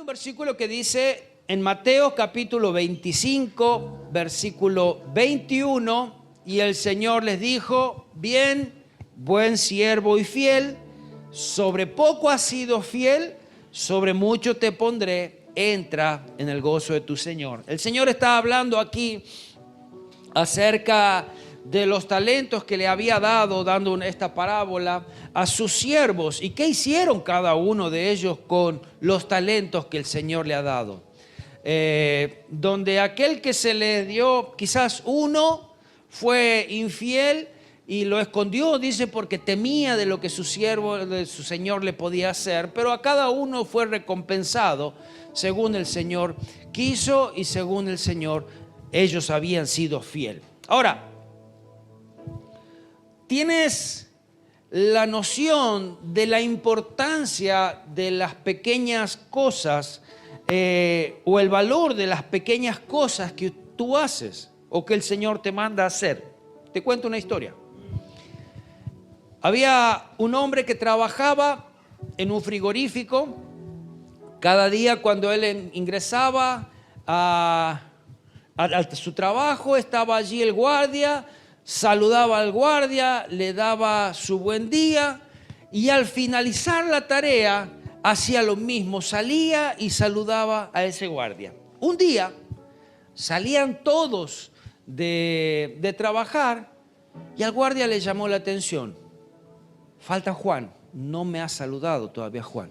un versículo que dice en Mateo capítulo 25, versículo 21, y el Señor les dijo: bien, buen siervo y fiel, sobre poco has sido fiel, sobre mucho te pondré, entra en el gozo de tu Señor. El Señor está hablando aquí acerca de los talentos que le había dando esta parábola a sus siervos y qué hicieron cada uno de ellos con los talentos que el Señor le ha dado. Donde aquel que se le dio quizás uno fue infiel y lo escondió, dice, porque temía de lo que su siervo, de su Señor le podía hacer, pero a cada uno fue recompensado según el Señor quiso y según el Señor ellos habían sido fieles. Ahora, ¿tienes la noción de la importancia de las pequeñas cosas o el valor de las pequeñas cosas que tú haces o que el Señor te manda a hacer? Te cuento una historia. Había un hombre que trabajaba en un frigorífico. Cada día cuando él ingresaba a su trabajo, estaba allí el guardia, saludaba al guardia, le daba su buen día y al finalizar la tarea hacía lo mismo, salía y saludaba a ese guardia. Un día salían todos de trabajar y al guardia le llamó la atención: falta Juan, no me ha saludado todavía Juan.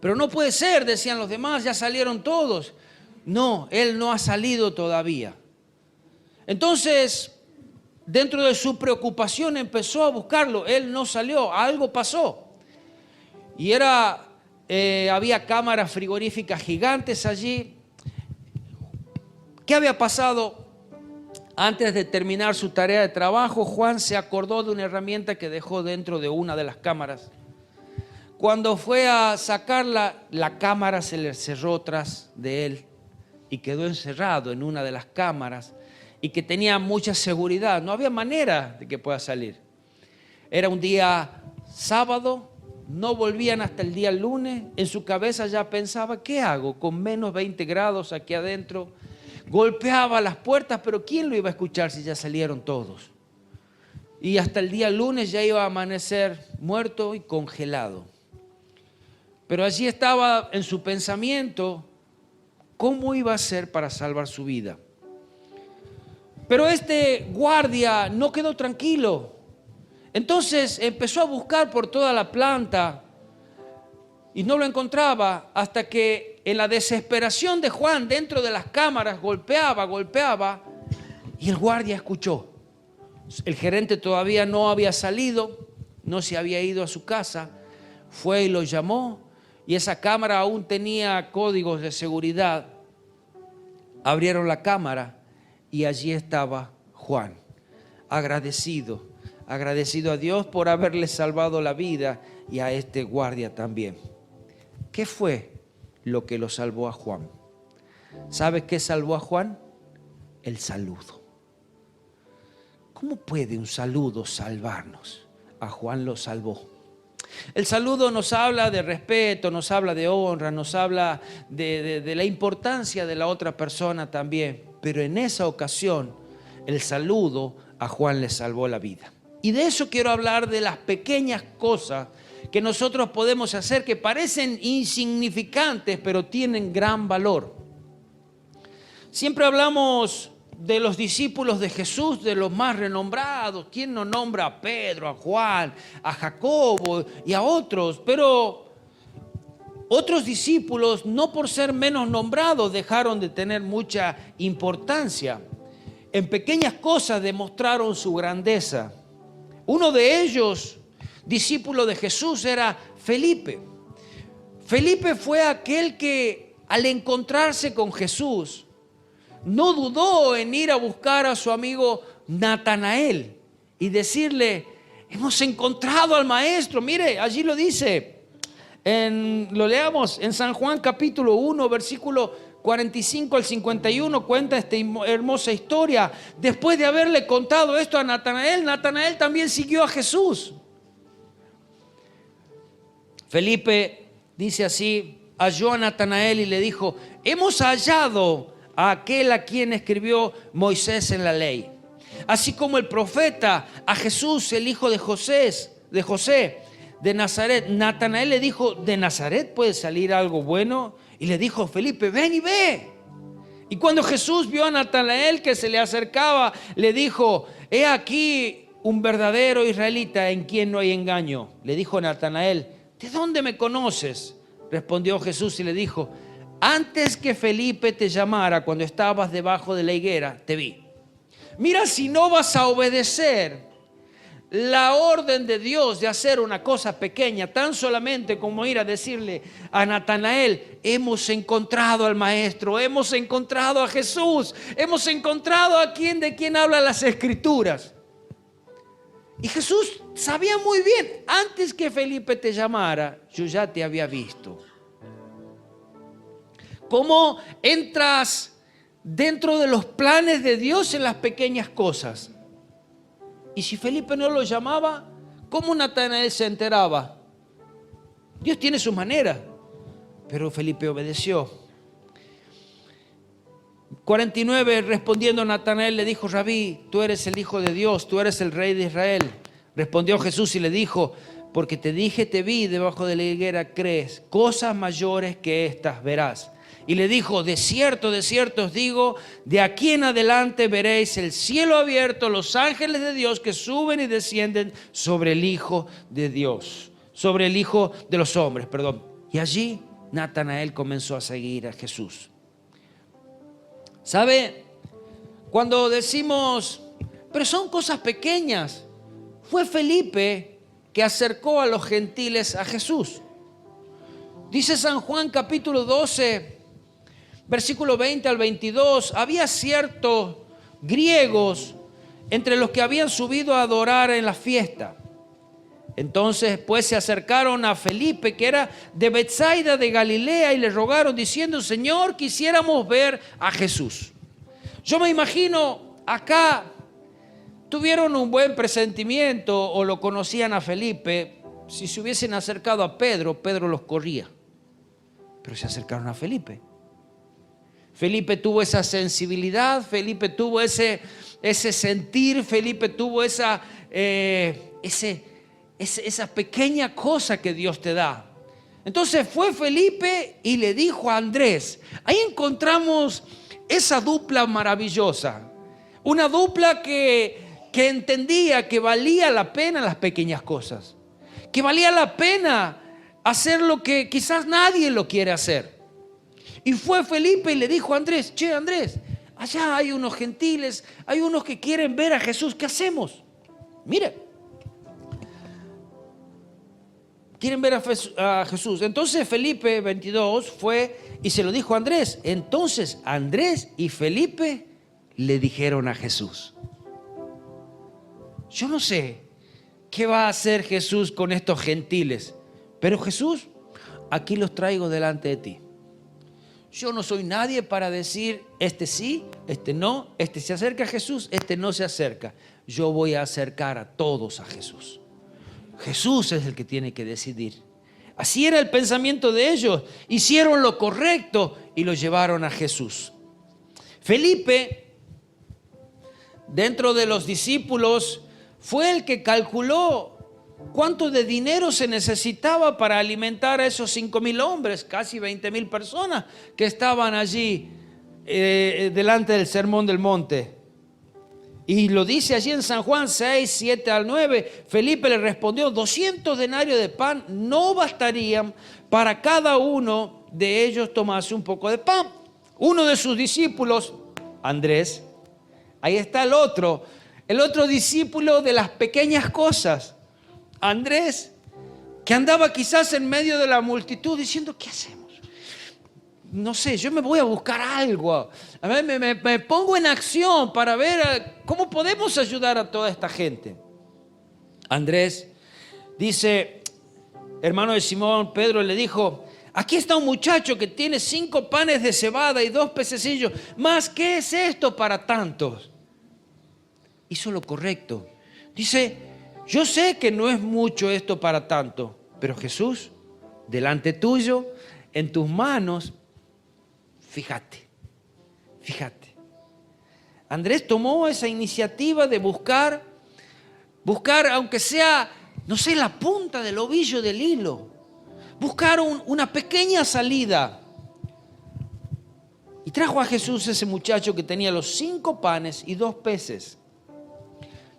Pero no puede ser, decían los demás, ya salieron todos. No, él no ha salido todavía. Entonces, dentro de su preocupación empezó a buscarlo. Él no salió, algo pasó. Y había cámaras frigoríficas gigantes allí. ¿Qué había pasado? Antes de terminar su tarea de trabajo, Juan se acordó de una herramienta que dejó dentro de una de las cámaras. Cuando fue a sacarla, la cámara se le cerró tras de él y quedó encerrado en una de las cámaras y que tenía mucha seguridad. No había manera de que pueda salir. Era un día sábado, no volvían hasta el día lunes. En su cabeza ya pensaba: ¿qué hago con menos 20 grados aquí adentro? Golpeaba las puertas, pero ¿quién lo iba a escuchar si ya salieron todos? Y hasta el día lunes ya iba a amanecer muerto y congelado. Pero allí estaba en su pensamiento cómo iba a hacer para salvar su vida. Pero este guardia no quedó tranquilo. Entonces empezó a buscar por toda la planta y no lo encontraba, hasta que en la desesperación de Juan dentro de las cámaras golpeaba y el guardia escuchó. El gerente todavía no había salido, no se había ido a su casa, fue y lo llamó. Y esa cámara aún tenía códigos de seguridad. Abrieron la cámara y allí estaba Juan, agradecido a Dios por haberle salvado la vida y a este guardia también. ¿Qué fue lo que lo salvó a Juan? ¿Sabes qué salvó a Juan? El saludo. ¿Cómo puede un saludo salvarnos? A Juan lo salvó. El saludo nos habla de respeto, nos habla de honra, nos habla de la importancia de la otra persona también. Pero en esa ocasión, el saludo a Juan le salvó la vida. Y de eso quiero hablar, de las pequeñas cosas que nosotros podemos hacer, que parecen insignificantes, pero tienen gran valor. Siempre hablamos de los discípulos de Jesús, de los más renombrados. ¿Quién no nombra a Pedro, a Juan, a Jacobo y a otros? Pero otros discípulos, no por ser menos nombrados, dejaron de tener mucha importancia. En pequeñas cosas demostraron su grandeza. Uno de ellos, discípulo de Jesús, era Felipe. Felipe fue aquel que, al encontrarse con Jesús, no dudó en ir a buscar a su amigo Natanael y decirle: hemos encontrado al maestro. Mire, allí lo dice, lo leamos en San Juan capítulo 1, versículo 45 al 51, cuenta esta hermosa historia. Después de haberle contado esto a Natanael, Natanael también siguió a Jesús. Felipe dice así: halló a Natanael y le dijo: hemos hallado a aquel a quien escribió Moisés en la ley, así como el profeta, a Jesús, el hijo de José de Nazaret. Natanael le dijo: ¿de Nazaret puede salir algo bueno? Y le dijo Felipe: ven y ve. Y cuando Jesús vio a Natanael que se le acercaba, le dijo: he aquí un verdadero israelita en quien no hay engaño. Le dijo Natanael: ¿de dónde me conoces? Respondió Jesús y le dijo: antes que Felipe te llamara, cuando estabas debajo de la higuera, te vi. Mira, si no vas a obedecer la orden de Dios de hacer una cosa pequeña, tan solamente como ir a decirle a Natanael: hemos encontrado al Maestro, hemos encontrado a Jesús, hemos encontrado a quien de quien hablan las Escrituras. Y Jesús sabía muy bien: antes que Felipe te llamara, yo ya te había visto. ¿Cómo entras dentro de los planes de Dios en las pequeñas cosas? Y si Felipe no lo llamaba, ¿cómo Natanael se enteraba? Dios tiene su manera, pero Felipe obedeció. 49, respondiendo Natanael le dijo: Rabí, tú eres el Hijo de Dios, tú eres el Rey de Israel. Respondió Jesús y le dijo: porque te dije, te vi debajo de la higuera, crees, cosas mayores que estas verás. Y le dijo: de cierto os digo, de aquí en adelante veréis el cielo abierto, los ángeles de Dios que suben y descienden sobre el Hijo de Dios, sobre el Hijo de los hombres, perdón. Y allí Natanael comenzó a seguir a Jesús. ¿Sabe? Cuando decimos, pero son cosas pequeñas, fue Felipe que acercó a los gentiles a Jesús. Dice San Juan capítulo 12, versículo 20 al 22, había ciertos griegos entre los que habían subido a adorar en la fiesta. Entonces pues se acercaron a Felipe, que era de Betsaida de Galilea, y le rogaron diciendo: Señor, quisiéramos ver a Jesús. Yo me imagino acá tuvieron un buen presentimiento o lo conocían a Felipe. Si se hubiesen acercado a Pedro, Pedro los corría, pero se acercaron a Felipe. Felipe tuvo esa sensibilidad, Felipe tuvo ese sentir, Felipe tuvo esa pequeña cosa que Dios te da. Entonces fue Felipe y le dijo a Andrés. Ahí encontramos esa dupla maravillosa, una dupla que entendía que valía la pena las pequeñas cosas, que valía la pena hacer lo que quizás nadie lo quiere hacer. Y fue Felipe y le dijo a Andrés: che, Andrés, allá hay unos gentiles, hay unos que quieren ver a Jesús, ¿qué hacemos? Mire, quieren ver a Jesús. Entonces Felipe, 22, fue y se lo dijo a Andrés. Entonces Andrés y Felipe le dijeron a Jesús. Yo no sé qué va a hacer Jesús con estos gentiles, pero Jesús, aquí los traigo delante de ti. Yo no soy nadie para decir: este sí, este no, este se acerca a Jesús, este no se acerca. Yo voy a acercar a todos a Jesús. Jesús es el que tiene que decidir. Así era el pensamiento de ellos. Hicieron lo correcto y lo llevaron a Jesús. Felipe, dentro de los discípulos, fue el que calculó cuánto de dinero se necesitaba para alimentar a esos 5,000 hombres, casi 20,000 personas que estaban allí delante del Sermón del Monte. Y lo dice allí en San Juan 6, 7 al 9. Felipe le respondió: 200 denarios de pan no bastarían para cada uno de ellos tomarse un poco de pan. Uno de sus discípulos, Andrés, ahí está el otro discípulo de las pequeñas cosas. Andrés, que andaba quizás en medio de la multitud diciendo: ¿qué hacemos? No sé, yo me voy a buscar algo. A ver, me pongo en acción para ver cómo podemos ayudar a toda esta gente. Andrés dice, hermano de Simón, Pedro le dijo: aquí está un muchacho que tiene 5 panes de cebada y 2 pececillos. ¿Más qué es esto para tantos? Hizo lo correcto. Dice: yo sé que no es mucho esto para tanto, pero Jesús, delante tuyo, en tus manos. Fíjate. Andrés tomó esa iniciativa de buscar, aunque sea, no sé, la punta del ovillo del hilo. Buscar una pequeña salida. Y trajo a Jesús ese muchacho que tenía los 5 panes y 2 peces.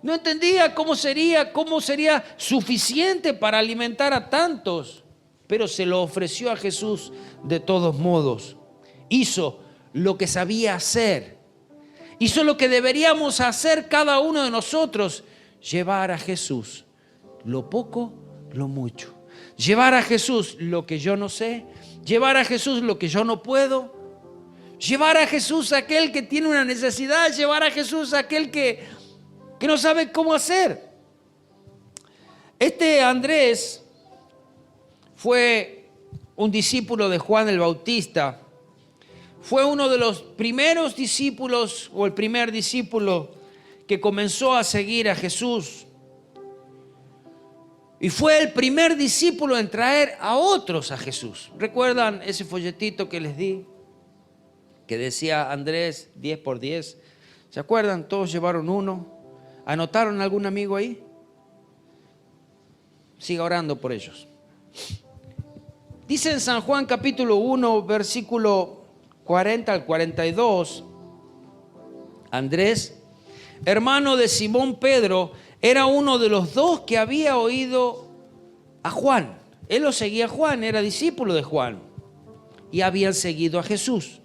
No entendía cómo sería suficiente para alimentar a tantos, pero se lo ofreció a Jesús de todos modos. Hizo lo que sabía hacer. Hizo lo que deberíamos hacer cada uno de nosotros: llevar a Jesús lo poco, lo mucho. Llevar a Jesús lo que yo no sé. Llevar a Jesús lo que yo no puedo. Llevar a Jesús a aquel que tiene una necesidad. Llevar a Jesús a aquel que no sabe cómo hacer. Este Andrés fue un discípulo de Juan el Bautista. Fue uno de los primeros discípulos, o el primer discípulo que comenzó a seguir a Jesús. Y fue el primer discípulo en traer a otros a Jesús. ¿Recuerdan ese folletito que les di? Que decía Andrés 10 por 10. ¿Se acuerdan? Todos llevaron uno. ¿Anotaron algún amigo ahí? Siga orando por ellos. Dice en San Juan capítulo 1, versículo 40 al 42, Andrés, hermano de Simón Pedro, era uno de los 2 que había oído a Juan. Él lo seguía a Juan, era discípulo de Juan, y habían seguido a Jesús.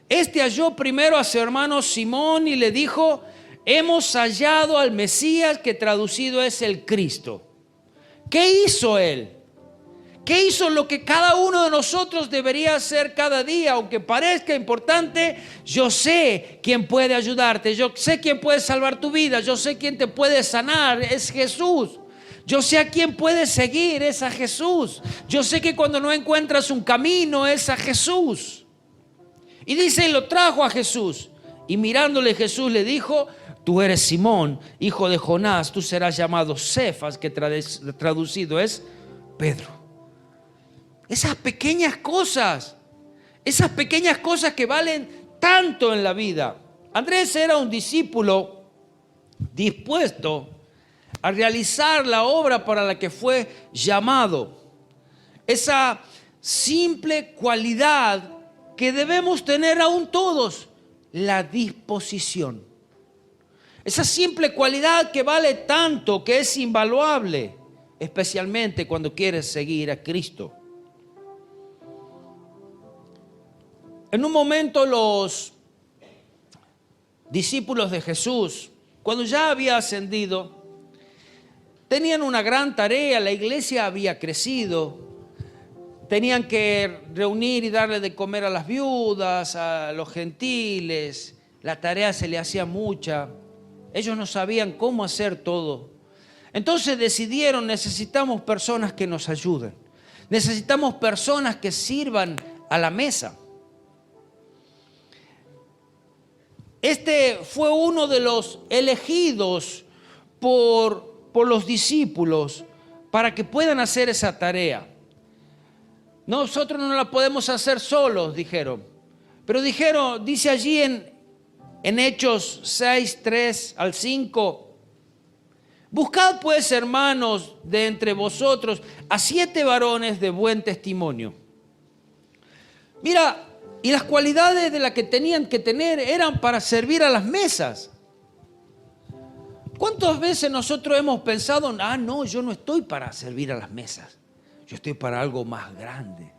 Este halló primero a su hermano Simón y le dijo: hemos hallado al Mesías, que traducido es el Cristo. ¿Qué hizo él? ¿Qué hizo lo que cada uno de nosotros debería hacer cada día? Aunque parezca importante, yo sé quién puede ayudarte, yo sé quién puede salvar tu vida, yo sé quién te puede sanar, es Jesús. Yo sé a quién puedes seguir, es a Jesús. Yo sé que cuando no encuentras un camino, es a Jesús. Y dice, y lo trajo a Jesús. Y mirándole Jesús le dijo: tú eres Simón, hijo de Jonás, tú serás llamado Cefas, que traducido es Pedro. Esas pequeñas cosas que valen tanto en la vida. Andrés era un discípulo dispuesto a realizar la obra para la que fue llamado. Esa simple cualidad que debemos tener aún todos: la disposición. Esa simple cualidad que vale tanto, que es invaluable, especialmente cuando quieres seguir a Cristo. En un momento los discípulos de Jesús, cuando ya había ascendido, tenían una gran tarea. La iglesia había crecido. Tenían que reunir y darle de comer a las viudas, a los gentiles. La tarea se le hacía mucha. Ellos no sabían cómo hacer todo. Entonces decidieron: necesitamos personas que nos ayuden. Necesitamos personas que sirvan a la mesa. Este fue uno de los elegidos por los discípulos para que puedan hacer esa tarea. Nosotros no la podemos hacer solos, dijeron. Pero dice allí en Hechos 6, 3 al 5: buscad pues, hermanos, de entre vosotros a 7 varones de buen testimonio. Mira, y las cualidades de las que tenían que tener eran para servir a las mesas. ¿Cuántas veces nosotros hemos pensado: no, yo no estoy para servir a las mesas, yo estoy para algo más grande?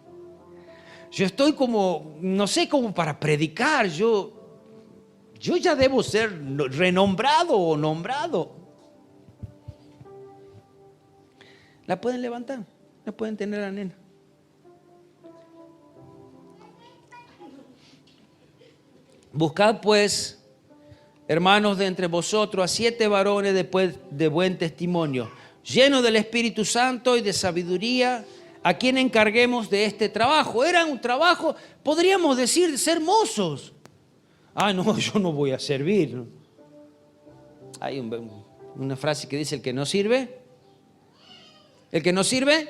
Yo estoy como, no sé, como para predicar, yo ya debo ser renombrado o nombrado. ¿La pueden levantar? ¿La pueden tener la nena? Buscad pues, hermanos, de entre vosotros a 7 varones de buen testimonio, llenos del Espíritu Santo y de sabiduría, a quien encarguemos de este trabajo. Era un trabajo, podríamos decir, de ser mozos. No, yo no voy a servir. Hay una frase que dice: el que no sirve. ¿El que no sirve?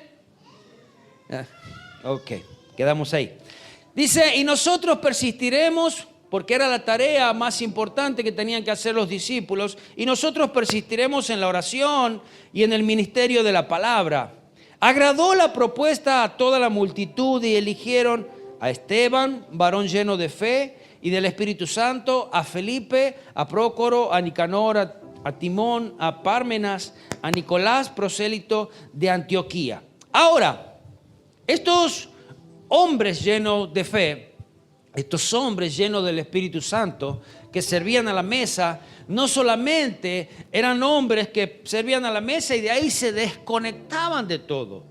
Ok, Quedamos ahí. Dice, y nosotros persistiremos, porque era la tarea más importante que tenían que hacer los discípulos, y nosotros persistiremos en la oración y en el ministerio de la palabra. Agradó la propuesta a toda la multitud y eligieron a Esteban, varón lleno de fe y del Espíritu Santo, a Felipe, a Prócoro, a Nicanor, a Timón, a Pármenas, a Nicolás, prosélito de Antioquía. Ahora, estos hombres llenos de fe, estos hombres llenos del Espíritu Santo que servían a la mesa, no solamente eran hombres que servían a la mesa y de ahí se desconectaban de todo,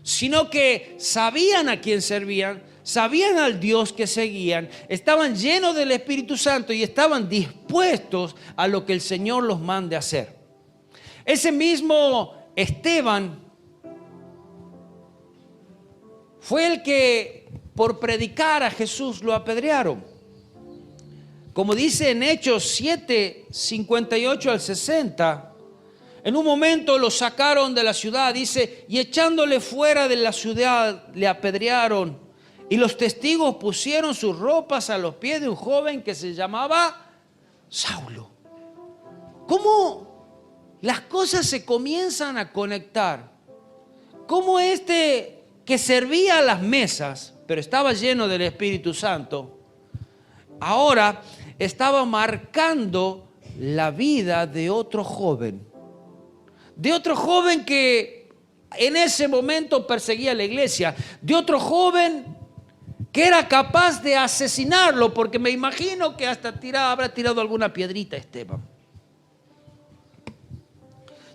sino que sabían a quién servían, sabían al Dios que seguían, estaban llenos del Espíritu Santo y estaban dispuestos a lo que el Señor los mande hacer. Ese mismo Esteban fue el que por predicar a Jesús lo apedrearon. Como dice en Hechos 7, 58 al 60, en un momento lo sacaron de la ciudad, dice, y echándole fuera de la ciudad le apedrearon, y los testigos pusieron sus ropas a los pies de un joven que se llamaba Saulo. ¿Cómo las cosas se comienzan a conectar? ¿Cómo este que servía a las mesas, pero estaba lleno del Espíritu Santo, ahora estaba marcando la vida de otro joven? De otro joven que en ese momento perseguía a la iglesia. De otro joven que era capaz de asesinarlo, porque me imagino que hasta habrá tirado alguna piedrita Esteban.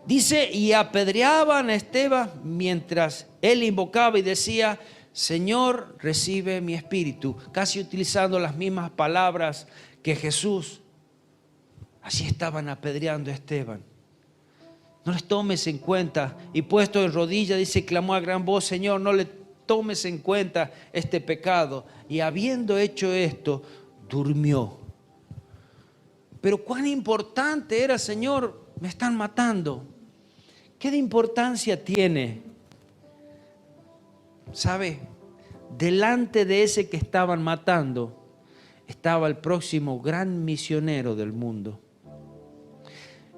Dice, y apedreaban a Esteban mientras él invocaba y decía, Señor, recibe mi espíritu. Casi utilizando las mismas palabras que Jesús. Así estaban apedreando a Esteban. No les tomes en cuenta. Y puesto en rodillas, dice, clamó a gran voz, Señor, no le tomes en cuenta este pecado. Y habiendo hecho esto, durmió. Pero cuán importante era, Señor, me están matando. ¿Qué de importancia tiene? ¿Sabe? Delante de ese que estaban matando estaba el próximo gran misionero del mundo.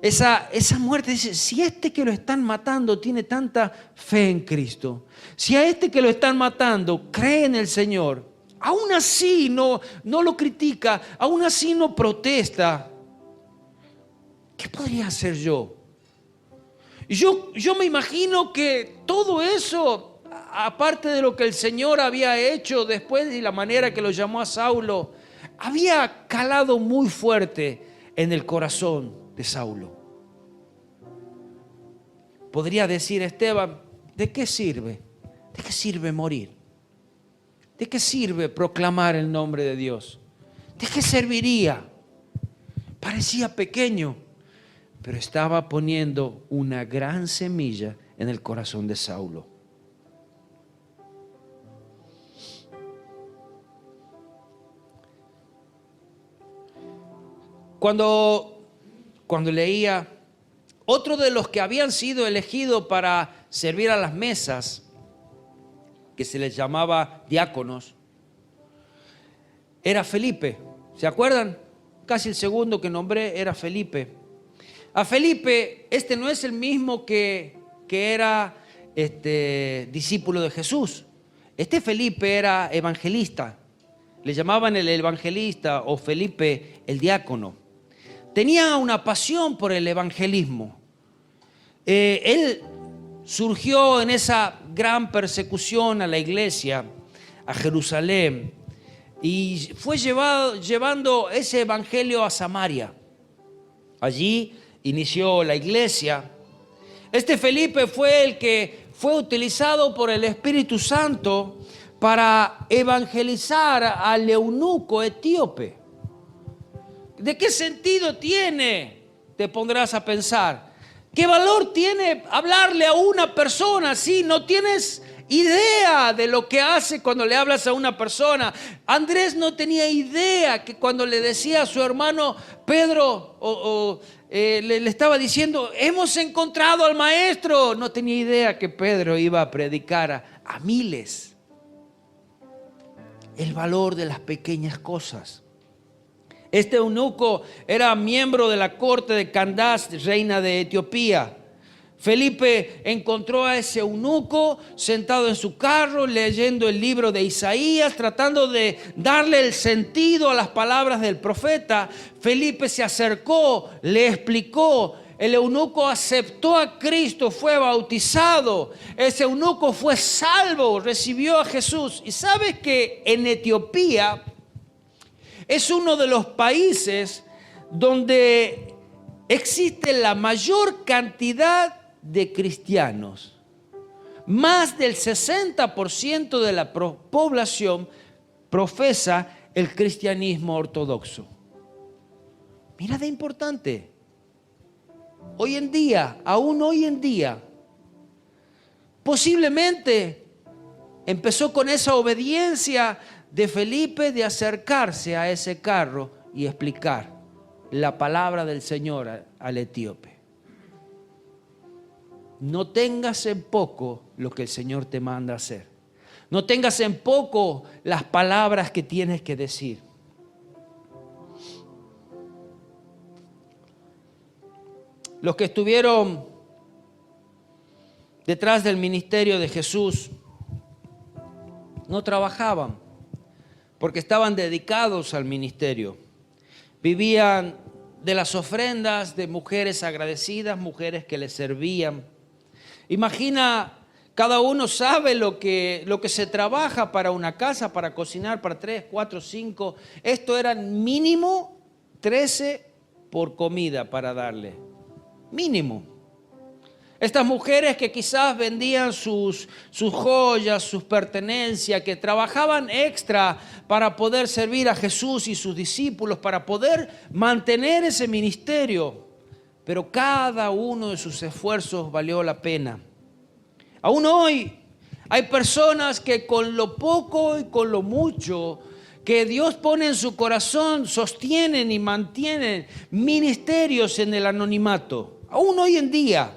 Esa muerte dice, si este que lo están matando tiene tanta fe en Cristo, si a este que lo están matando cree en el Señor, aún así no lo critica, aún así no protesta, ¿qué podría hacer yo? Yo me imagino que todo eso, aparte de lo que el Señor había hecho después y la manera que lo llamó a Saulo, había calado muy fuerte en el corazón de Saulo. Podría decir Esteban, ¿de qué sirve? ¿De qué sirve morir? ¿De qué sirve proclamar el nombre de Dios? ¿De qué serviría? Parecía pequeño, pero estaba poniendo una gran semilla en el corazón de Saulo. Cuando leía, otro de los que habían sido elegidos para servir a las mesas, que se les llamaba diáconos, era Felipe. ¿Se acuerdan? Casi el segundo que nombré era Felipe. A Felipe, este no es el mismo que era discípulo de Jesús. Este Felipe era evangelista. Le llamaban el evangelista o Felipe el diácono. Tenía una pasión por el evangelismo. Él surgió en esa gran persecución a la iglesia, a Jerusalén, y fue llevando ese evangelio a Samaria. Allí inició la iglesia. Este Felipe fue el que fue utilizado por el Espíritu Santo para evangelizar al eunuco etíope. ¿De qué sentido tiene? Te pondrás a pensar. ¿Qué valor tiene hablarle a una persona si no tienes idea de lo que hace cuando le hablas a una persona? Andrés no tenía idea que cuando le decía a su hermano Pedro le estaba diciendo, hemos encontrado al maestro. No tenía idea que Pedro iba a predicar a miles. el valor de las pequeñas cosas. Este eunuco era miembro de la corte de Candace, reina de Etiopía. Felipe encontró a ese eunuco sentado en su carro, leyendo el libro de Isaías, tratando de darle el sentido a las palabras del profeta. Felipe se acercó, le explicó. El eunuco aceptó a Cristo, fue bautizado. Ese eunuco fue salvo, recibió a Jesús. Y sabes que en Etiopía es uno de los países donde existe la mayor cantidad de cristianos. Más del 60% de la población profesa el cristianismo ortodoxo. Mira de importante. Hoy en día, aún hoy en día, posiblemente empezó con esa obediencia de Felipe de acercarse a ese carro y explicar la palabra del Señor al etíope. No tengas en poco lo que el Señor te manda hacer. No tengas en poco las palabras que tienes que decir. Los que estuvieron detrás del ministerio de Jesús no trabajaban porque estaban dedicados al ministerio. Vivían de las ofrendas de mujeres agradecidas, mujeres que les servían. Imagina, cada uno sabe lo que se trabaja para una casa, para cocinar para 3, 4, 5. Esto eran mínimo 13 por comida para darle. Mínimo. Estas mujeres que quizás vendían sus joyas, sus pertenencias, que trabajaban extra para poder servir a Jesús y sus discípulos, para poder mantener ese ministerio. Pero cada uno de sus esfuerzos valió la pena. Aún hoy hay personas que con lo poco y con lo mucho que Dios pone en su corazón sostienen y mantienen ministerios en el anonimato. Aún hoy en día.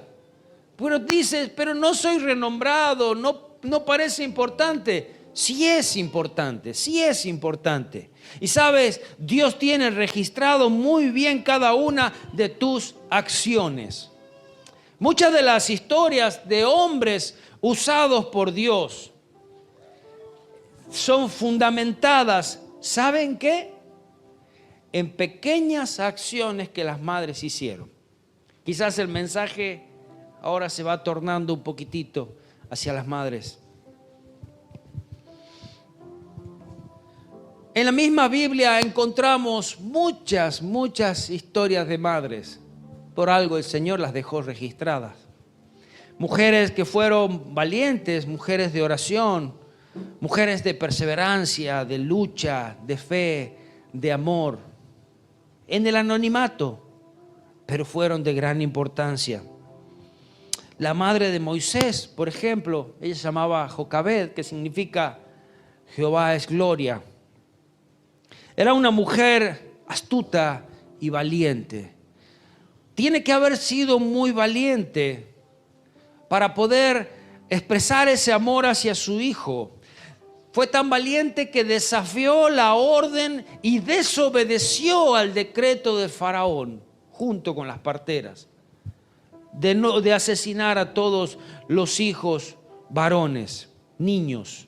Pero dices, pero no soy renombrado, no parece importante. Sí es importante, sí es importante. Y sabes, Dios tiene registrado muy bien cada una de tus acciones. Muchas de las historias de hombres usados por Dios son fundamentadas, ¿saben qué? En pequeñas acciones que las madres hicieron. Quizás el mensaje ahora se va tornando un poquitito hacia las madres. En la misma Biblia encontramos muchas historias de madres. Por algo el Señor las dejó registradas. Mujeres que fueron valientes, mujeres de oración, mujeres de perseverancia, de lucha, de fe, de amor. En el anonimato, pero fueron de gran importancia. La madre de Moisés, por ejemplo, ella se llamaba Jocabed, que significa Jehová es gloria. Era una mujer astuta y valiente. Tiene que haber sido muy valiente para poder expresar ese amor hacia su hijo. Fue tan valiente que desafió la orden y desobedeció al decreto de Faraón, junto con las parteras, de asesinar a todos los hijos varones, niños.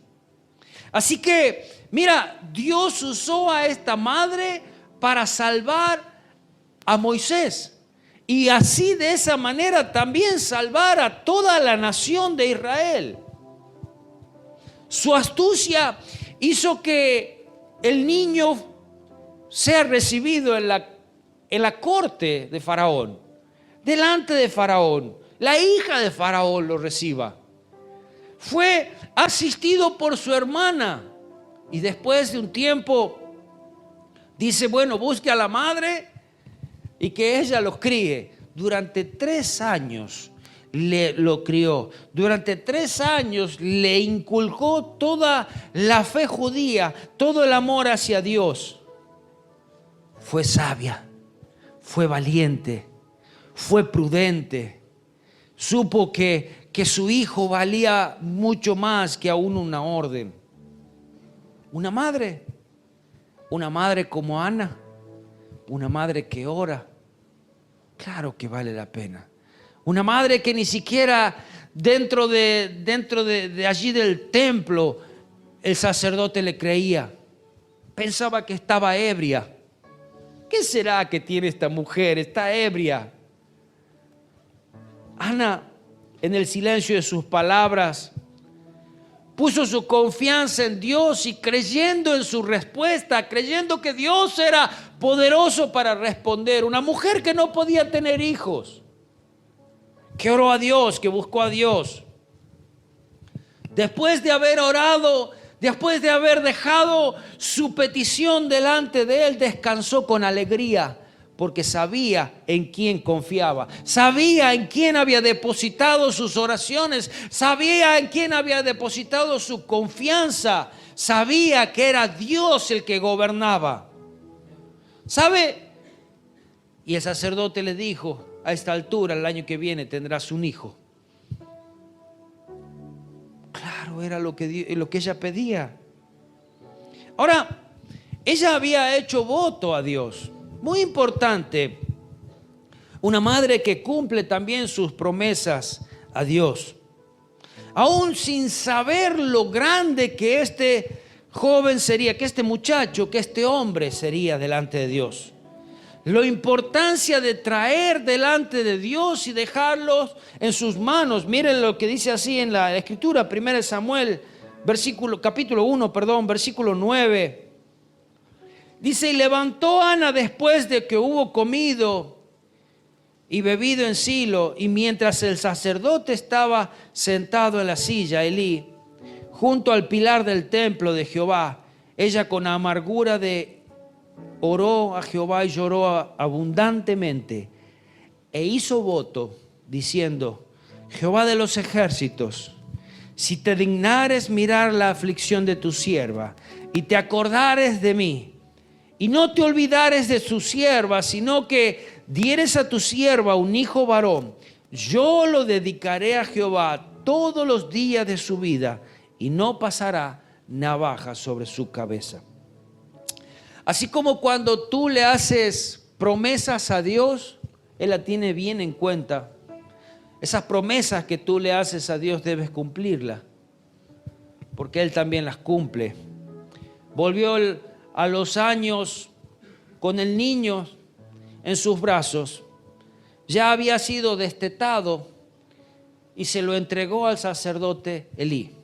Así que, mira, Dios usó a esta madre para salvar a Moisés. Y así de esa manera también salvar a toda la nación de Israel. Su astucia hizo que el niño sea recibido en la corte de Faraón, delante de Faraón. La hija de Faraón lo reciba. Fue asistido por su hermana y después de un tiempo dice, bueno, busque a la madre y que ella los críe. Durante 3 años lo crió. Durante 3 años le inculcó toda la fe judía, todo el amor hacia Dios. Fue sabia, fue valiente, fue prudente. Supo que su hijo valía mucho más que aún una orden. Una madre como Ana, una madre que ora, claro que vale la pena. Una madre que ni siquiera dentro de allí del templo el sacerdote le creía. Pensaba que estaba ebria. ¿Qué será que tiene esta mujer? Está ebria. Ana, en el silencio de sus palabras, puso su confianza en Dios y creyendo en su respuesta, creyendo que Dios era poderoso para responder. Una mujer que no podía tener hijos, que oró a Dios, que buscó a Dios. Después de haber orado, después de haber dejado su petición delante de Él, descansó con alegría, porque sabía en quién confiaba, sabía en quién había depositado sus oraciones, sabía en quién había depositado su confianza, sabía que era Dios el que gobernaba. ¿Sabe? Y el sacerdote le dijo: a esta altura, el año que viene, tendrás un hijo. Claro, era lo que ella pedía. Ahora, ella había hecho voto a Dios. Muy importante, una madre que cumple también sus promesas a Dios. Aún sin saber lo grande que este joven sería, que este muchacho, que este hombre sería delante de Dios. La importancia de traer delante de Dios y dejarlos en sus manos. Miren lo que dice así en la Escritura, 1 Samuel, capítulo 1, versículo 9. Dice: y levantó Ana después de que hubo comido y bebido en Silo, y mientras el sacerdote estaba sentado en la silla, Elí, junto al pilar del templo de Jehová, ella con amargura oró a Jehová y lloró abundantemente, e hizo voto diciendo: Jehová de los ejércitos, si te dignares mirar la aflicción de tu sierva y te acordares de mí, y no te olvidares de su sierva, sino que dieres a tu sierva un hijo varón, yo lo dedicaré a Jehová todos los días de su vida, y no pasará navaja sobre su cabeza. Así como cuando tú le haces promesas a Dios, Él la tiene bien en cuenta. Esas promesas que tú le haces a Dios debes cumplirlas, porque Él también las cumple. Volvió a los años con el niño en sus brazos. Ya había sido destetado y se lo entregó al sacerdote Elí.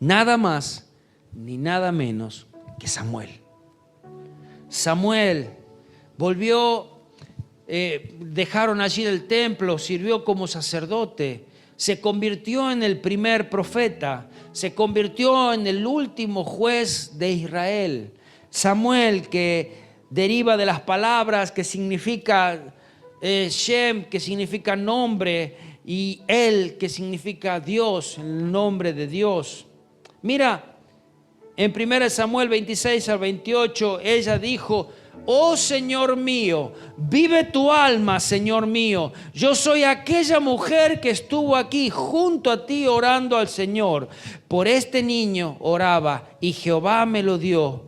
Nada más ni nada menos que Samuel. Samuel volvió, dejaron allí el templo, sirvió como sacerdote, se convirtió en el primer profeta, se convirtió en el último juez de Israel. Samuel, que deriva de las palabras que significa Shem, que significa nombre, y El, que significa Dios, el nombre de Dios. Mira, en 1 Samuel 26 al 28, ella dijo: oh Señor mío, vive tu alma, Señor mío. Yo soy aquella mujer que estuvo aquí junto a ti orando al Señor. Por este niño oraba y Jehová me lo dio.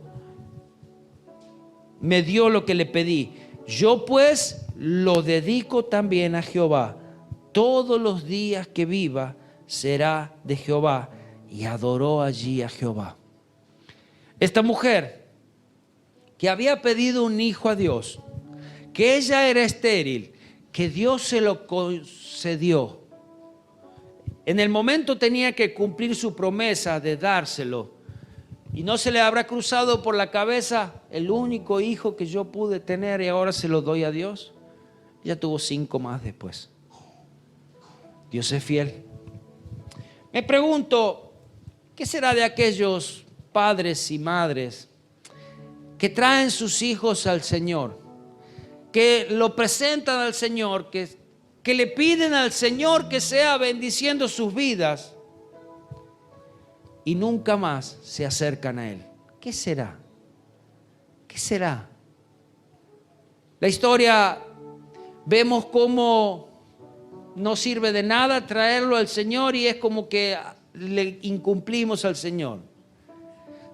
Me dio lo que le pedí. Yo pues lo dedico también a Jehová. Todos los días que viva será de Jehová. Y adoró allí a Jehová. Esta mujer que había pedido un hijo a Dios, que ella era estéril, que Dios se lo concedió. En el momento tenía que cumplir su promesa de dárselo. Y no se le habrá cruzado por la cabeza: el único hijo que yo pude tener y ahora se lo doy a Dios. Ya tuvo 5 más después. Dios es fiel. Me pregunto, ¿qué será de aquellos padres y madres que traen sus hijos al Señor, que lo presentan al Señor, que le piden al Señor que sea bendiciendo sus vidas y nunca más se acercan a Él? ¿Qué será? ¿Qué será? La historia, vemos cómo no sirve de nada traerlo al Señor y es como que le incumplimos al Señor.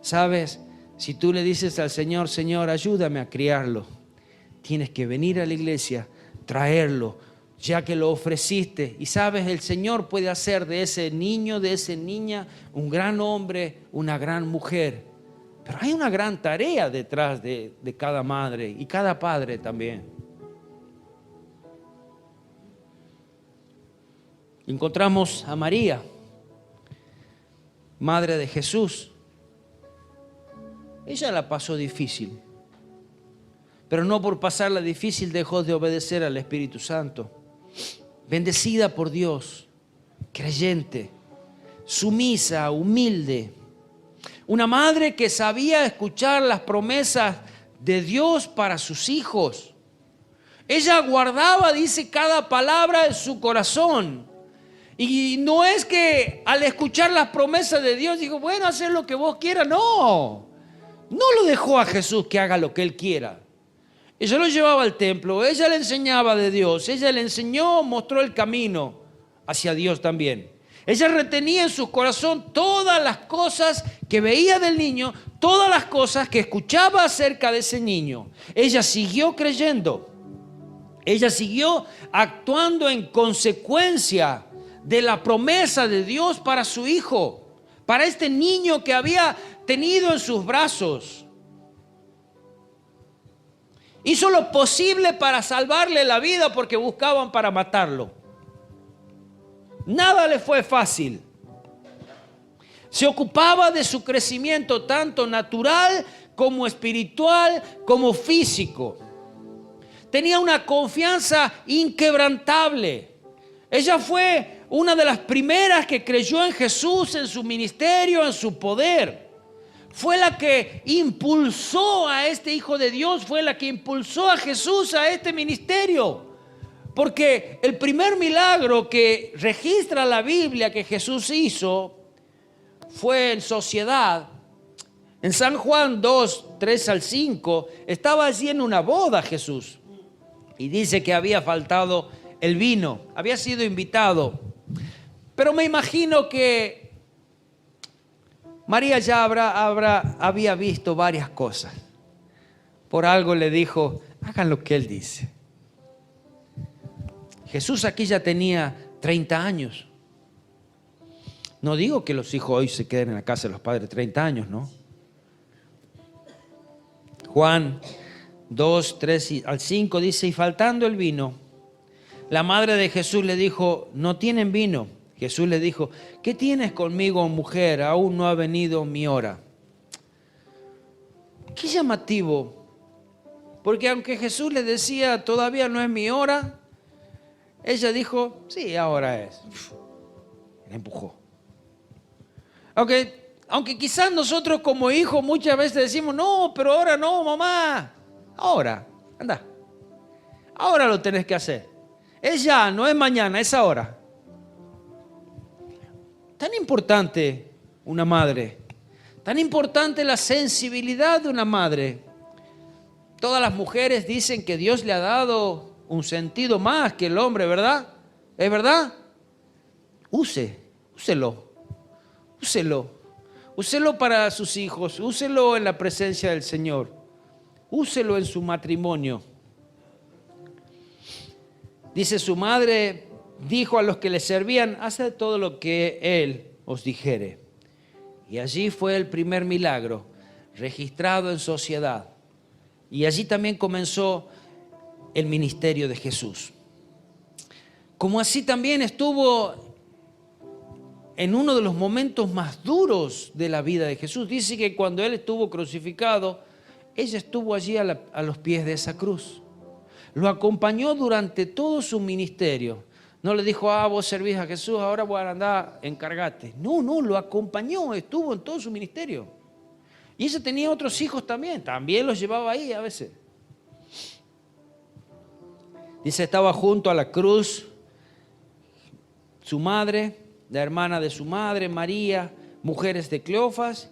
¿Sabes? Si tú le dices al Señor, Señor, ayúdame a criarlo, tienes que venir a la iglesia, traerlo, ya que lo ofreciste. Y sabes, el Señor puede hacer de ese niño, de esa niña, un gran hombre, una gran mujer. Pero hay una gran tarea detrás de cada madre y cada padre también. Encontramos a María, madre de Jesús. Ella la pasó difícil, pero no por pasarla difícil dejó de obedecer al Espíritu Santo. Bendecida por Dios, creyente, sumisa, humilde. Una madre que sabía escuchar las promesas de Dios para sus hijos. Ella guardaba, dice, cada palabra en su corazón. Y no es que al escuchar las promesas de Dios dijo, bueno, hacer lo que vos quieras. No lo dejó a Jesús que haga lo que Él quiera. Ella lo llevaba al templo, ella le enseñaba de Dios, ella le enseñó, mostró el camino hacia Dios también. Ella retenía en su corazón todas las cosas que veía del niño, todas las cosas que escuchaba acerca de ese niño. Ella siguió creyendo, ella siguió actuando en consecuencia de la promesa de Dios para su hijo, para este niño que había tenido en sus brazos. Hizo lo posible para salvarle la vida porque buscaban para matarlo. Nada le fue fácil. Se ocupaba de su crecimiento tanto natural como espiritual como físico. Tenía una confianza inquebrantable. Ella fue una de las primeras que creyó en Jesús, en su ministerio, en su poder. Fue la que impulsó a este Hijo de Dios, fue la que impulsó a Jesús a este ministerio. Porque el primer milagro que registra la Biblia que Jesús hizo fue en sociedad. En San Juan 2, 3 al 5, estaba allí en una boda Jesús. Y dice que había faltado el vino, había sido invitado. Pero me imagino que María ya había visto varias cosas. Por algo le dijo, hagan lo que Él dice. Jesús aquí ya tenía 30 años. No digo que los hijos hoy se queden en la casa de los padres 30 años, ¿no? Juan 2, 3 al 5 dice, y faltando el vino, la madre de Jesús le dijo, no tienen vino. Jesús le dijo, ¿qué tienes conmigo, mujer? Aún no ha venido mi hora. Qué llamativo, porque aunque Jesús le decía, todavía no es mi hora, ella dijo, sí, ahora es. Le empujó. Aunque quizás nosotros como hijos muchas veces decimos, no, pero ahora no, mamá. Ahora, anda. Ahora lo tenés que hacer. Es ya, no es mañana, es ahora. Tan importante una madre, tan importante la sensibilidad de una madre. Todas las mujeres dicen que Dios le ha dado un sentido más que el hombre, ¿verdad? ¿Es verdad? Úselo para sus hijos, úselo en la presencia del Señor, úselo en su matrimonio. Dice su madre, dijo a los que le servían, haced todo lo que Él os dijere. Y allí fue el primer milagro registrado en sociedad. Y allí también comenzó el ministerio de Jesús. Como así también estuvo en uno de los momentos más duros de la vida de Jesús. Dice que cuando Él estuvo crucificado, ella estuvo allí a los pies de esa cruz. Lo acompañó durante todo su ministerio. No le dijo, vos servís a Jesús, ahora voy a andar, encárgate. No, lo acompañó, estuvo en todo su ministerio. Y ella tenía otros hijos también los llevaba ahí a veces. Dice, estaba junto a la cruz su madre, la hermana de su madre, María, mujer de Cleofas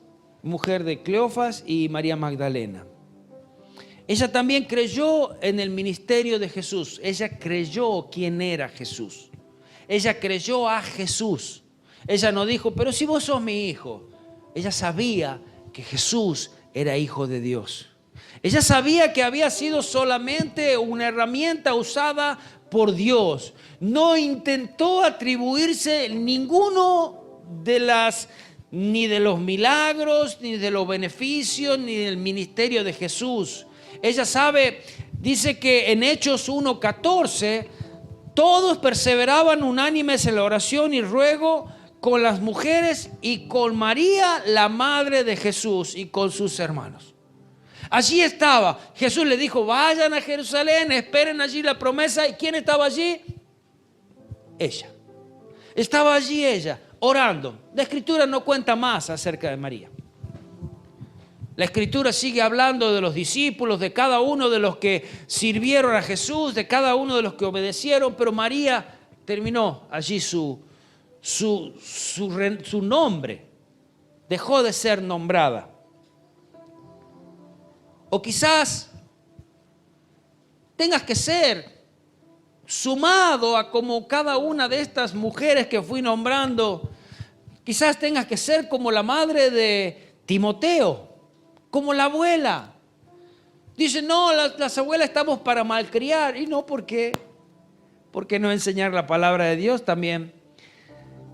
y María Magdalena. Ella también creyó en el ministerio de Jesús. Ella creyó quién era Jesús. Ella creyó a Jesús. Ella no dijo, pero si vos sos mi hijo. Ella sabía que Jesús era hijo de Dios. Ella sabía que había sido solamente una herramienta usada por Dios. No intentó atribuirse ninguno ni de los milagros, ni de los beneficios, ni del ministerio de Jesús. Ella sabe, dice que en Hechos 1:14, todos perseveraban unánimes en la oración y ruego con las mujeres y con María, la madre de Jesús, y con sus hermanos. Allí estaba. Jesús le dijo, vayan a Jerusalén, esperen allí la promesa. ¿Y quién estaba allí? Ella. Estaba allí ella, orando. La Escritura no cuenta más acerca de María. La Escritura sigue hablando de los discípulos, de cada uno de los que sirvieron a Jesús, de cada uno de los que obedecieron, pero María terminó allí su nombre. Dejó de ser nombrada. O quizás tengas que ser sumado a como cada una de estas mujeres que fui nombrando. Quizás tengas que ser como la madre de Timoteo, como la abuela. Dice, no, las abuelas estamos para malcriar. Y no, ¿por qué? ¿Por qué no enseñar la palabra de Dios también?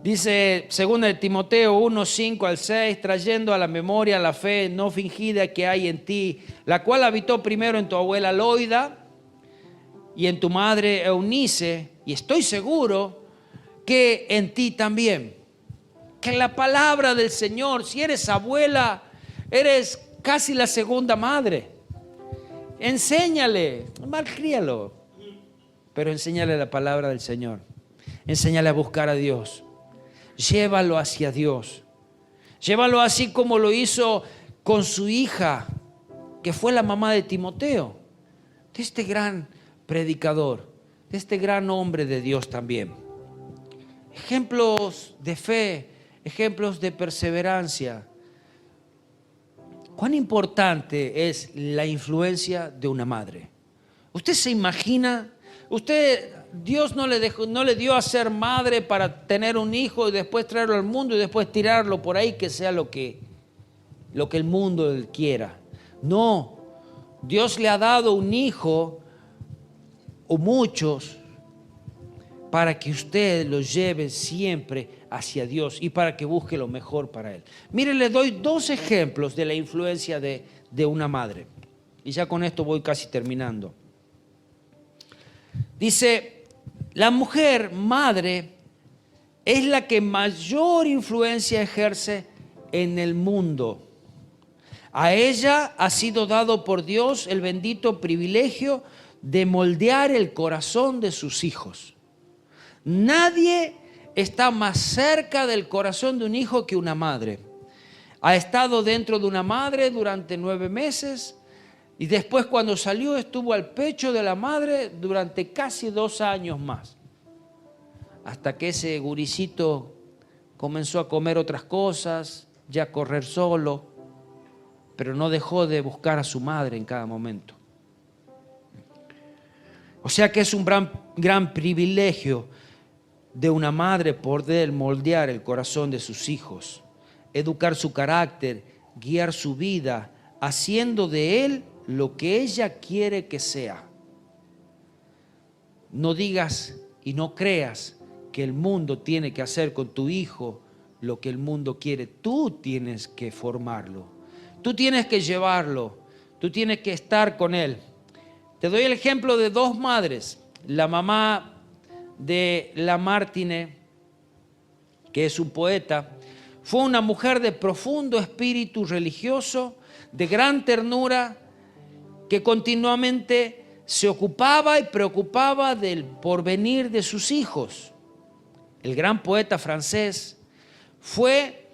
Dice 2 Timoteo 1:5-6, trayendo a la memoria la fe no fingida que hay en ti, la cual habitó primero en tu abuela Loida y en tu madre Eunice, y estoy seguro que en ti también. Que la palabra del Señor, si eres abuela, eres casi la segunda madre. Enséñale, malcríalo, pero enséñale la palabra del Señor. Enséñale a buscar a Dios. Llévalo hacia Dios. Llévalo así como lo hizo con su hija, que fue la mamá de Timoteo, de este gran predicador, de este gran hombre de Dios también. Ejemplos de fe, ejemplos de perseverancia. ¿Cuán importante es la influencia de una madre? ¿Usted se imagina? Dios no le dio a ser madre para tener un hijo y después traerlo al mundo y después tirarlo por ahí que sea lo que el mundo quiera. No, Dios le ha dado un hijo o muchos para que usted los lleve siempre hacia Dios y para que busque lo mejor para Él. Mire, le doy 2 ejemplos de la influencia de una madre. Y ya con esto voy casi terminando. Dice, la mujer madre es la que mayor influencia ejerce en el mundo. A ella ha sido dado por Dios el bendito privilegio de moldear el corazón de sus hijos. Nadie está más cerca del corazón de un hijo que una madre. Ha estado dentro de una madre durante 9 meses. Y después cuando salió estuvo al pecho de la madre durante casi 2 años más. Hasta que ese guricito comenzó a comer otras cosas, ya a correr solo, pero no dejó de buscar a su madre en cada momento. O sea que es un gran privilegio de una madre poder moldear el corazón de sus hijos, educar su carácter, guiar su vida, haciendo de él lo que ella quiere que sea. No digas y no creas que el mundo tiene que hacer con tu hijo lo que el mundo quiere. Tú tienes que formarlo. Tú tienes que llevarlo. Tú tienes que estar con él. Te doy el ejemplo de 2 madres. La mamá de Lamartine, que es un poeta, fue una mujer de profundo espíritu religioso, de gran ternura, que continuamente se ocupaba y preocupaba del porvenir de sus hijos. El gran poeta francés fue,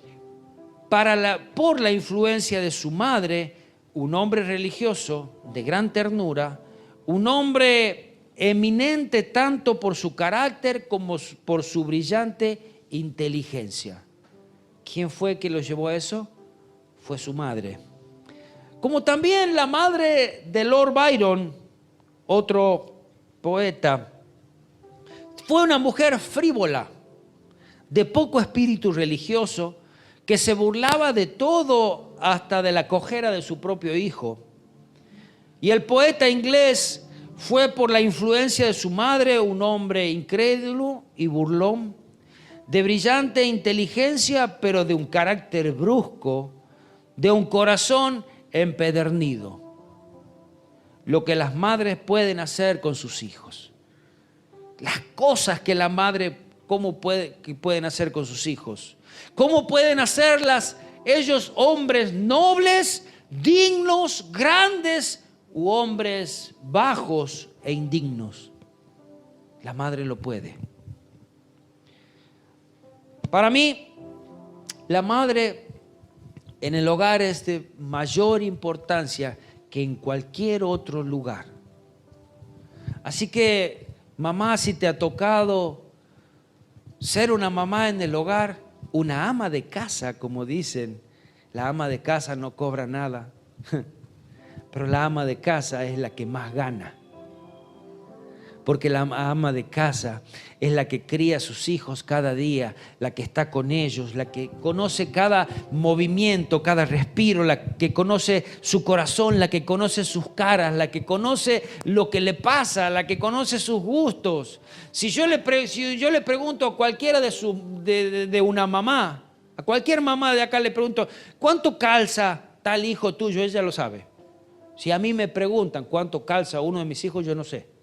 por la influencia de su madre, un hombre religioso de gran ternura, un hombre eminente tanto por su carácter como por su brillante inteligencia. ¿Quién fue que lo llevó a eso? Fue su madre. Como también la madre de Lord Byron, otro poeta, fue una mujer frívola, de poco espíritu religioso, que se burlaba de todo hasta de la cojera de su propio hijo. Y el poeta inglés fue por la influencia de su madre un hombre incrédulo y burlón, de brillante inteligencia, pero de un carácter brusco, de un corazón empedernido. Lo que las madres pueden hacer con sus hijos. Las cosas que la madre que pueden hacer con sus hijos. ¿Cómo pueden hacerlas ellos, hombres nobles, dignos, grandes, u hombres bajos e indignos? La madre lo puede. Para mí, la madre en el hogar es de mayor importancia que en cualquier otro lugar. Así que, mamá, si te ha tocado ser una mamá en el hogar, una ama de casa, como dicen, la ama de casa no cobra nada, pero la ama de casa es la que más gana. Porque la ama de casa es la que cría a sus hijos cada día, la que está con ellos, la que conoce cada movimiento, cada respiro, la que conoce su corazón, la que conoce sus caras, la que conoce lo que le pasa, la que conoce sus gustos. Si yo le pregunto a cualquiera de una mamá, a cualquier mamá de acá le pregunto, ¿cuánto calza tal hijo tuyo? Ella lo sabe. Si a mí me preguntan cuánto calza uno de mis hijos, yo no sé.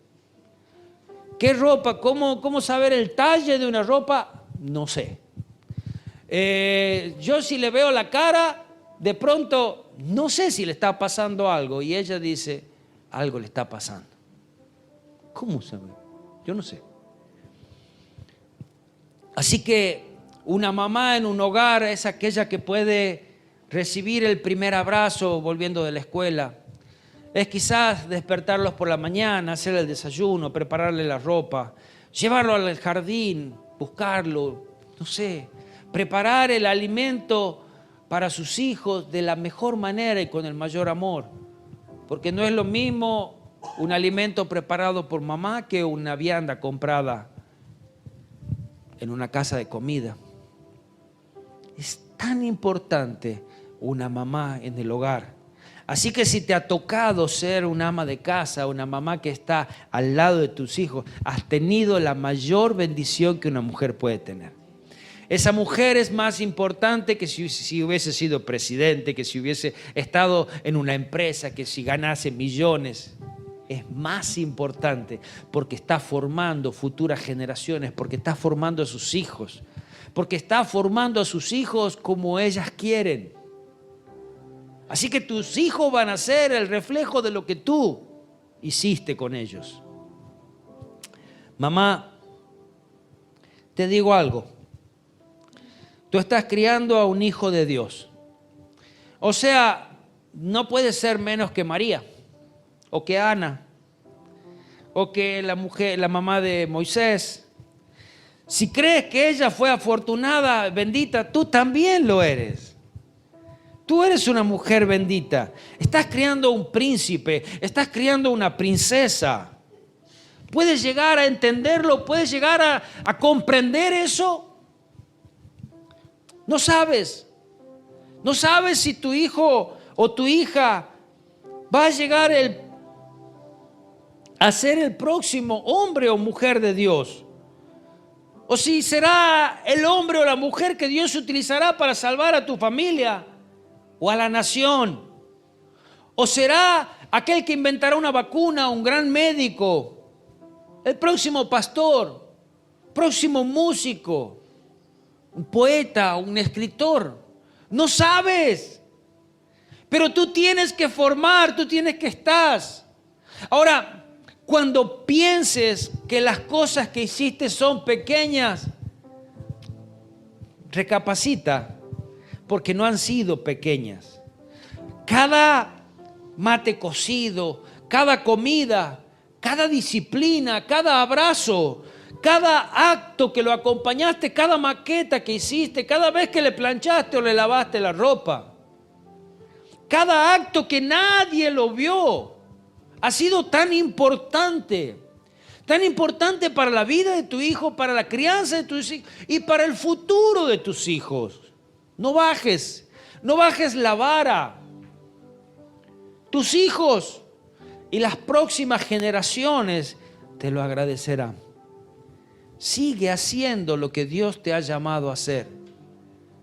¿Qué ropa? ¿Cómo saber el talle de una ropa? No sé. Yo si le veo la cara, de pronto no sé si le está pasando algo. Y ella dice, algo le está pasando. ¿Cómo sabe? Yo no sé. Así que una mamá en un hogar es aquella que puede recibir el primer abrazo volviendo de la escuela. Es quizás despertarlos por la mañana, hacer el desayuno, prepararle la ropa, llevarlo al jardín, buscarlo, no sé, preparar el alimento para sus hijos de la mejor manera y con el mayor amor. Porque no es lo mismo un alimento preparado por mamá que una vianda comprada en una casa de comida. Es tan importante una mamá en el hogar. Así que si te ha tocado ser una ama de casa, una mamá que está al lado de tus hijos, has tenido la mayor bendición que una mujer puede tener. Esa mujer es más importante que si hubiese sido presidente, que si hubiese estado en una empresa, que si ganase millones. Es más importante porque está formando futuras generaciones, porque está formando a sus hijos, porque está formando a sus hijos como ellas quieren. Así que tus hijos van a ser el reflejo de lo que tú hiciste con ellos. Mamá, te digo algo. Tú estás criando a un hijo de Dios. O sea, no puedes ser menos que María, o que Ana, o que la mamá de Moisés. Si crees que ella fue afortunada, bendita, tú también lo eres. Tú eres una mujer bendita. Estás criando un príncipe, estás criando una princesa. ¿Puedes llegar a entenderlo? ¿Puedes llegar a comprender eso? No sabes. No sabes si tu hijo o tu hija va a llegar a ser el próximo hombre o mujer de Dios. O si será el hombre o la mujer que Dios utilizará para salvar a tu familia o a la nación. O será aquel que inventará una vacuna, un gran médico, el próximo pastor, próximo músico, un poeta, un escritor. No sabes. Pero tú tienes que formar, tú tienes que estar. Ahora, cuando pienses que las cosas que hiciste son pequeñas, recapacita, porque no han sido pequeñas. Cada mate cocido, cada comida, cada disciplina, cada abrazo, cada acto que lo acompañaste, cada maqueta que hiciste, cada vez que le planchaste o le lavaste la ropa, cada acto que nadie lo vio, ha sido tan importante para la vida de tu hijo, para la crianza de tus hijos y para el futuro de tus hijos. No bajes, No bajes la vara. Tus hijos y las próximas generaciones te lo agradecerán. Sigue haciendo lo que Dios te ha llamado a hacer.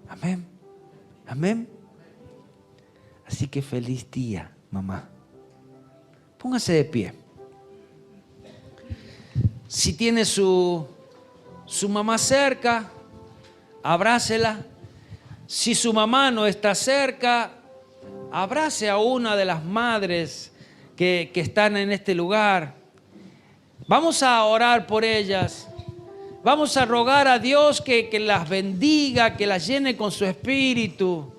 Amén. Amén. Así que feliz día, mamá. Póngase de pie. Si tiene su mamá cerca, abrácela. Si su mamá no está cerca, abrace a una de las madres que están en este lugar. Vamos a orar por ellas. Vamos a rogar a Dios que las bendiga, que las llene con su espíritu.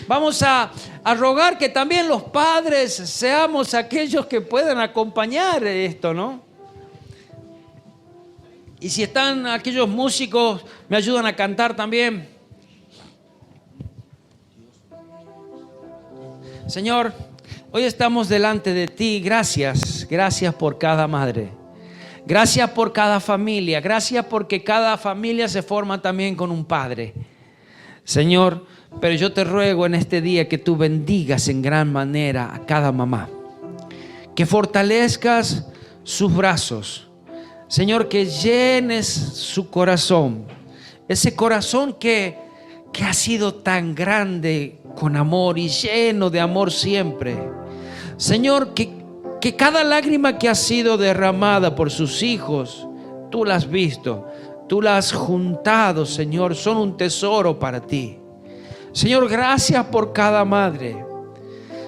Vamos a rogar que también los padres seamos aquellos que puedan acompañar esto, ¿no? Y si están aquellos músicos, me ayudan a cantar también. Señor, hoy estamos delante de ti. Gracias, gracias por cada madre. Gracias por cada familia. Gracias porque cada familia se forma también con un padre. Señor, pero yo te ruego en este día que tú bendigas en gran manera a cada mamá. Que fortalezcas sus brazos. Señor, que llenes su corazón. Ese corazón que ha sido tan grande con amor y lleno de amor siempre. Señor, que cada lágrima que ha sido derramada por sus hijos, tú la has visto, tú la has juntado, Señor, son un tesoro para ti. Señor, gracias por cada madre.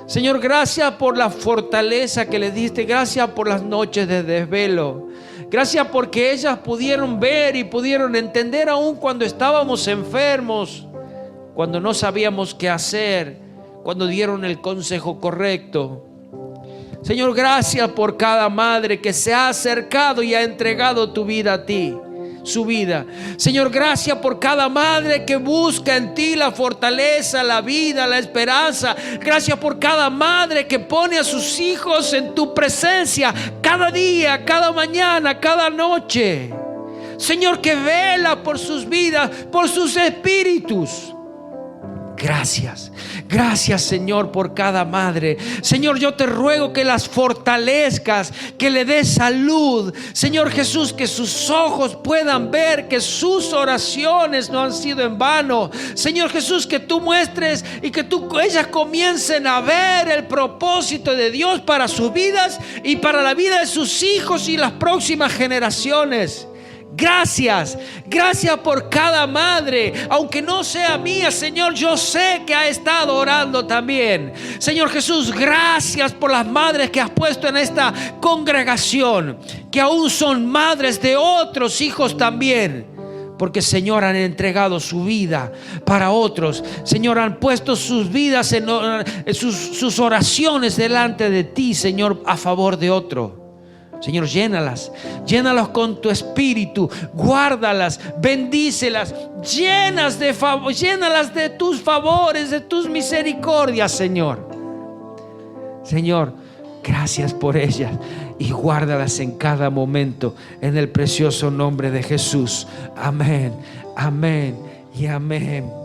Señor, gracias por la fortaleza que le diste, gracias por las noches de desvelo. Gracias porque ellas pudieron ver y pudieron entender aún cuando estábamos enfermos, cuando no sabíamos qué hacer, cuando dieron el consejo correcto. Señor, gracias por cada madre que se ha acercado y ha entregado tu vida a ti, su vida. Señor, gracias por cada madre que busca en ti la fortaleza, la vida, la esperanza. Gracias por cada madre que pone a sus hijos en tu presencia cada día, cada mañana, cada noche. Señor, que vela por sus vidas, por sus espíritus. Gracias, gracias Señor por cada madre. Señor, yo te ruego que las fortalezcas, que le des salud. Señor Jesús, que sus ojos puedan ver que sus oraciones no han sido en vano. Señor Jesús, que tú muestres y que ellas comiencen a ver el propósito de Dios para sus vidas y para la vida de sus hijos y las próximas generaciones. Gracias, gracias por cada madre, aunque no sea mía, Señor, yo sé que ha estado orando también. Señor Jesús, gracias por las madres que has puesto en esta congregación, que aún son madres de otros hijos también, porque Señor han entregado su vida para otros. Señor, han puesto sus vidas en sus oraciones delante de ti, Señor, a favor de otro. Señor, llénalas con tu espíritu, guárdalas, bendícelas, llénalas de tus favores, de tus misericordias, Señor. Señor, gracias por ellas y guárdalas en cada momento, en el precioso nombre de Jesús. Amén, amén y amén.